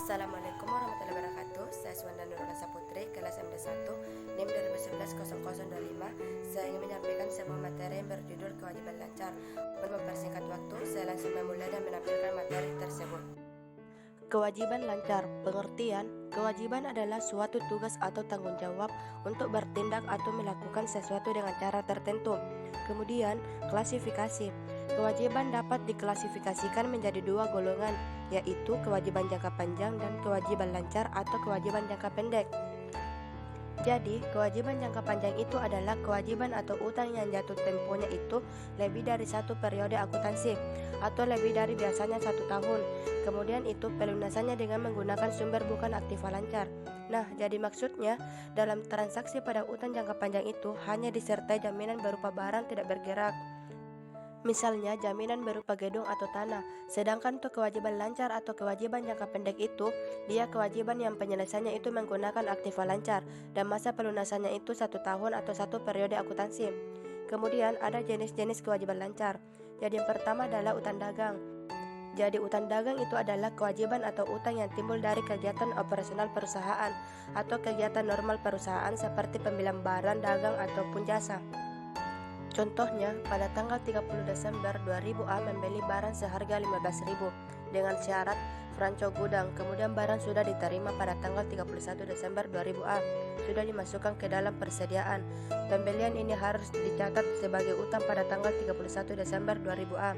Assalamualaikum warahmatullahi wabarakatuh. Saya Suwanda Nurul Saputri, kelas MD1, NIM 2011-0025. Saya ingin menyampaikan sebuah materi yang berjudul kewajiban lancar. Untuk mempersingkat waktu, saya langsung memulai dan menampilkan materi tersebut. Kewajiban lancar, pengertian. Kewajiban adalah suatu tugas atau tanggung jawab untuk bertindak atau melakukan sesuatu dengan cara tertentu. Kemudian, klasifikasi. Kewajiban dapat diklasifikasikan menjadi dua golongan, yaitu kewajiban jangka panjang dan kewajiban lancar atau kewajiban jangka pendek. Jadi, kewajiban jangka panjang itu adalah kewajiban atau utang yang jatuh temponya itu lebih dari satu periode akuntansi atau lebih dari biasanya 1 tahun. Kemudian itu pelunasannya dengan menggunakan sumber bukan aktiva lancar. Nah, jadi maksudnya dalam transaksi pada utang jangka panjang itu hanya disertai jaminan berupa barang tidak bergerak. Misalnya jaminan berupa gedung atau tanah. Sedangkan untuk kewajiban lancar atau kewajiban jangka pendek itu, dia kewajiban yang penyelesaiannya itu menggunakan aktiva lancar dan masa pelunasannya itu 1 tahun atau 1 periode akuntansi. Kemudian ada jenis-jenis kewajiban lancar. Jadi yang pertama adalah utang dagang. Jadi utang dagang itu adalah kewajiban atau utang yang timbul dari kegiatan operasional perusahaan atau kegiatan normal perusahaan seperti pembelian barang dagang ataupun jasa. Contohnya, pada tanggal 30 Desember 2000A membeli barang seharga 15.000 dengan syarat franco gudang. Kemudian barang sudah diterima pada tanggal 31 Desember 2000A, sudah dimasukkan ke dalam persediaan. Pembelian ini harus dicatat sebagai utang pada tanggal 31 Desember 2000A.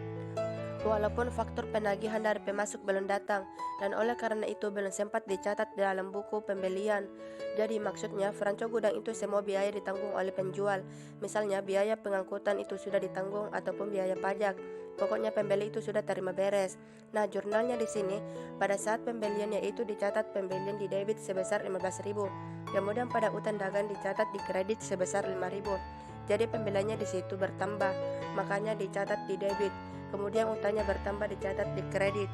Walaupun faktur penagihan dari pemasok belum datang, dan oleh karena itu belum sempat dicatat dalam buku pembelian. Jadi maksudnya franco gudang itu semua biaya ditanggung oleh penjual. Misalnya biaya pengangkutan itu sudah ditanggung ataupun biaya pajak. Pokoknya pembeli itu sudah terima beres. Nah, jurnalnya di sini pada saat pembeliannya itu dicatat pembelian di debit sebesar 15.000. Kemudian pada utang dagang dicatat di kredit sebesar 5.000. Jadi pembeliannya di situ bertambah, makanya dicatat di debit. Kemudian utangnya bertambah dicatat di kredit.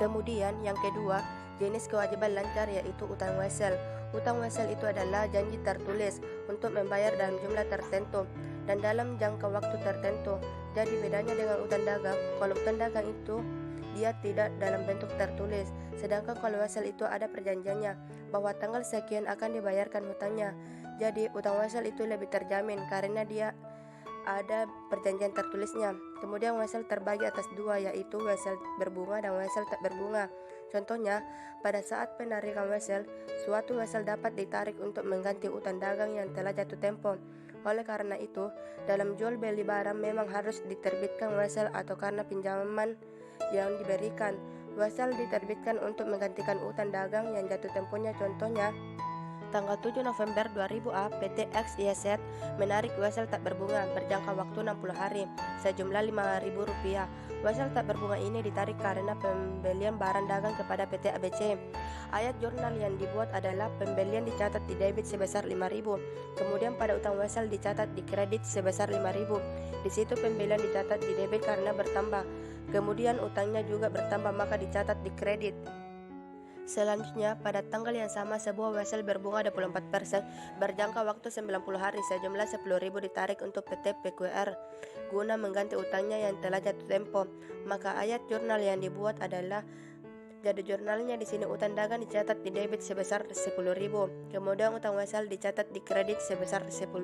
Kemudian yang kedua, jenis kewajiban lancar yaitu utang wesel. Utang wesel itu adalah janji tertulis untuk membayar dalam jumlah tertentu dan dalam jangka waktu tertentu. Jadi bedanya dengan utang dagang, kalau utang dagang itu dia tidak dalam bentuk tertulis, sedangkan kalau wesel itu ada perjanjiannya bahwa tanggal sekian akan dibayarkan hutangnya. Jadi utang wesel itu lebih terjamin karena dia ada perjanjian tertulisnya. Kemudian wesel terbagi atas dua, yaitu wesel berbunga dan wesel tak berbunga. Contohnya, pada saat penarikan wesel, suatu wesel dapat ditarik untuk mengganti utang dagang yang telah jatuh tempo. Oleh karena itu, dalam jual beli barang memang harus diterbitkan wesel atau karena pinjaman yang diberikan. Wesel diterbitkan untuk menggantikan utang dagang yang jatuh temponya. Contohnya, tanggal 7 November 2000A, PT XYZ menarik wesel tak berbunga berjangka waktu 60 hari sejumlah Rp5.000. Wesel tak berbunga ini ditarik karena pembelian barang dagang kepada PT ABC. Ayat jurnal yang dibuat adalah pembelian dicatat di debit sebesar 5.000. Kemudian pada utang wesel dicatat di kredit sebesar 5.000. Di situ pembelian dicatat di debit karena bertambah. Kemudian utangnya juga bertambah maka dicatat di kredit. Selanjutnya, pada tanggal yang sama sebuah wesel berbunga 24% berjangka waktu 90 hari sejumlah 10.000 ditarik untuk PT PQR guna mengganti utangnya yang telah jatuh tempo. Maka ayat jurnal yang dibuat adalah, jadi jurnalnya di sini utang dagang dicatat di debit sebesar 10.000. Kemudian utang wesel dicatat di kredit sebesar 10.000.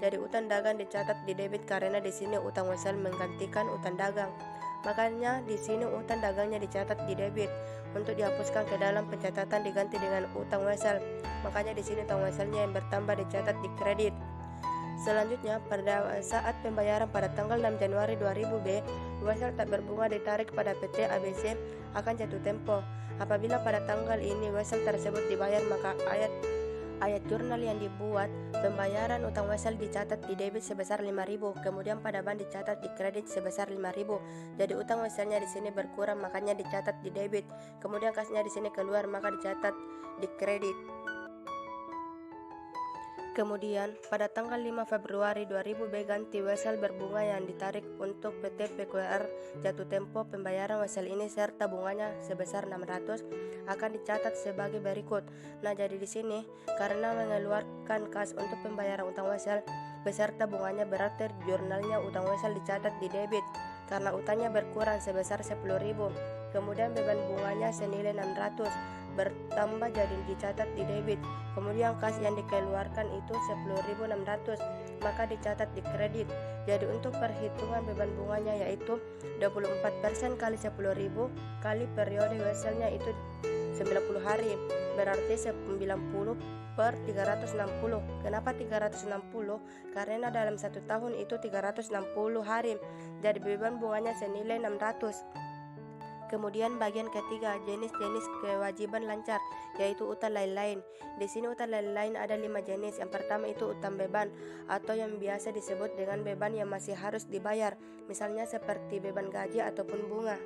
Jadi utang dagang dicatat di debit karena di sini utang wesel menggantikan utang dagang. Makanya di sini utang dagangnya dicatat di debit. Untuk dihapuskan ke dalam pencatatan diganti dengan utang wesel. Makanya di sini utang weselnya yang bertambah dicatat di kredit. Selanjutnya, pada saat pembayaran pada tanggal 6 Januari 2000B, wesel tak berbunga ditarik pada PT ABC akan jatuh tempo. Apabila pada tanggal ini wesel tersebut dibayar, maka ayat jurnal yang dibuat, pembayaran utang wesel dicatat di debit sebesar 5.000, kemudian pada bank dicatat di kredit sebesar 5.000. Jadi utang weselnya di sini berkurang, makanya dicatat di debit. Kemudian kasnya di sini keluar, maka dicatat di kredit. Kemudian, pada tanggal 5 Februari 2000B ganti wesel berbunga yang ditarik untuk PT PQR jatuh tempo. Pembayaran wesel ini serta bunganya sebesar 600 akan dicatat sebagai berikut. Nah, jadi di sini karena mengeluarkan kas untuk pembayaran utang wesel beserta bunganya, berarti jurnalnya utang wesel dicatat di debit karena utangnya berkurang sebesar 10.000. Kemudian beban bunganya senilai 600 bertambah jadi dicatat di debit. Kemudian kas yang dikeluarkan itu 10.600, maka dicatat di kredit. Jadi untuk perhitungan beban bunganya yaitu 24% kali 10.000 kali periode hasilnya itu 90 hari, berarti 90 per 360. Kenapa 360? Karena dalam 1 tahun itu 360 hari, jadi beban bunganya senilai 600. Kemudian bagian ketiga, jenis-jenis kewajiban lancar, yaitu utang lain-lain. Di sini utang lain-lain ada 5 jenis. Yang pertama itu utang beban, atau yang biasa disebut dengan beban yang masih harus dibayar, misalnya seperti beban gaji ataupun bunga.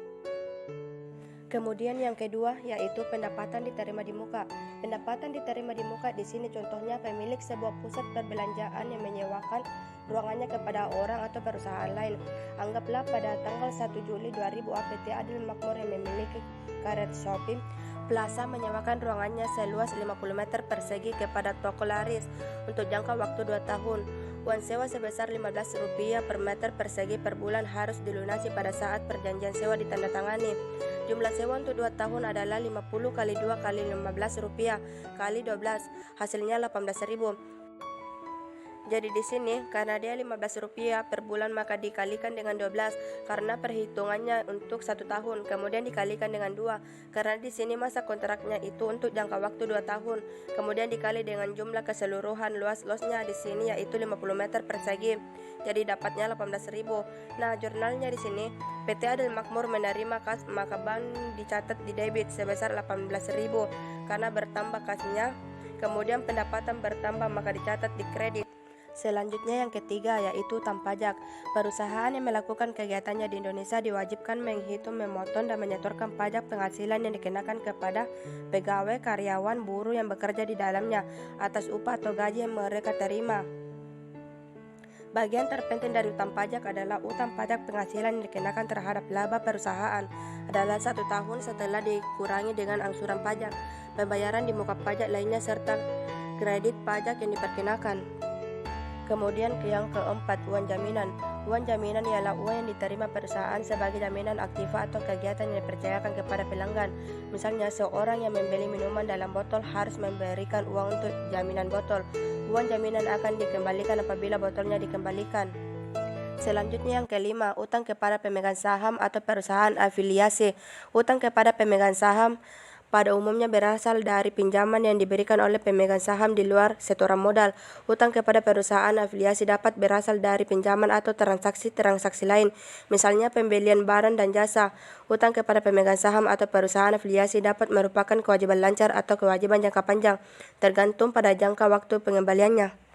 Kemudian yang kedua yaitu pendapatan diterima di muka. Pendapatan diterima di muka di sini contohnya pemilik sebuah pusat perbelanjaan yang menyewakan ruangannya kepada orang atau perusahaan lain. Anggaplah pada tanggal 1 Juli 2000 APT Adil Makmur yang memiliki karet shopping plaza menyewakan ruangannya seluas 50 meter persegi kepada toko laris untuk jangka waktu 2 tahun. Uang sewa sebesar Rp15 per meter persegi per bulan harus dilunasi pada saat perjanjian sewa ditandatangani. Jumlah sewa untuk 2 tahun adalah 50 kali 2 kali Rp15 kali 12, hasilnya Rp18.000. Jadi di sini karena dia Rp15 per bulan maka dikalikan dengan 12 karena perhitungannya untuk 1 tahun, kemudian dikalikan dengan 2 karena di sini masa kontraknya itu untuk jangka waktu 2 tahun, kemudian dikali dengan jumlah keseluruhan luas-luasnya di sini yaitu 50 meter persegi. Jadi dapatnya 18.000. Nah, jurnalnya di sini PT Adil Makmur menerima kas maka bank dicatat di debit sebesar 18.000 karena bertambah kasnya. Kemudian pendapatan bertambah maka dicatat di kredit. Selanjutnya yang ketiga yaitu utang pajak. Perusahaan yang melakukan kegiatannya di Indonesia diwajibkan menghitung, memotong, dan menyetorkan pajak penghasilan yang dikenakan kepada pegawai, karyawan, buruh yang bekerja di dalamnya atas upah atau gaji yang mereka terima. Bagian terpenting dari utang pajak adalah utang pajak penghasilan yang dikenakan terhadap laba perusahaan adalah 1 tahun setelah dikurangi dengan angsuran pajak, pembayaran di muka pajak lainnya, serta kredit pajak yang diperkenakan. Kemudian yang keempat, uang jaminan. Uang jaminan ialah uang yang diterima perusahaan sebagai jaminan aktiva atau kegiatan yang dipercayakan kepada pelanggan. Misalnya seorang yang membeli minuman dalam botol harus memberikan uang untuk jaminan botol. Uang jaminan akan dikembalikan apabila botolnya dikembalikan. Selanjutnya yang kelima, utang kepada pemegang saham atau perusahaan afiliasi. Utang kepada pemegang saham pada umumnya berasal dari pinjaman yang diberikan oleh pemegang saham di luar setoran modal. Utang kepada perusahaan afiliasi dapat berasal dari pinjaman atau transaksi lain, misalnya pembelian barang dan jasa. Utang kepada pemegang saham atau perusahaan afiliasi dapat merupakan kewajiban lancar atau kewajiban jangka panjang, tergantung pada jangka waktu pengembaliannya.